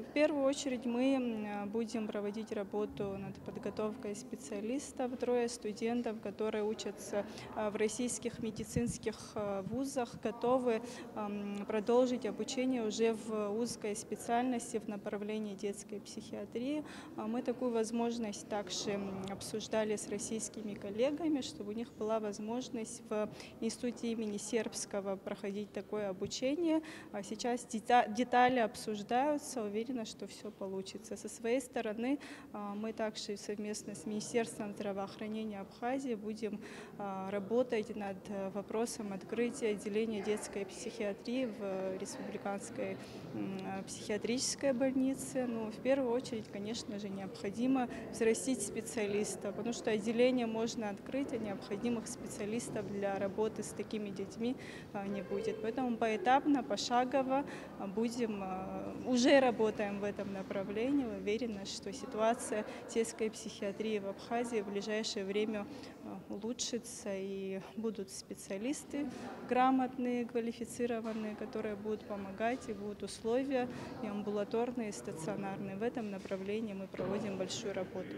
В первую очередь мы будем проводить работу над подготовкой специалистов. Трое студентов, которые учатся в российских медицинских вузах, готовы продолжить обучение уже в узкой специальности в направлении детской психиатрии. Мы такую возможность также обсуждали с российскими коллегами, чтобы у них была возможность в институте имени Сербского проходить такое обучение. Сейчас детали обсуждаются, уверена, что все получится. Со своей стороны мы также совместно с Министерством здравоохранения Абхазии будем работать над вопросом открытия отделения детской психиатрии в республиканской психиатрической больнице. Но в первую очередь, конечно же, необходимо взрастить специалистов, потому что отделение можно открыть, а необходимых специалистов для работы с такими детьми не будет. Поэтому поэтапно, пошагово уже работаем в этом направлении. Уверена, что ситуация детской психиатрии в Абхазии в ближайшее время улучшится, и будут специалисты грамотные, квалифицированные, которые будут помогать, и будут условия и амбулаторные, и стационарные. В этом направлении мы проводим большую работу.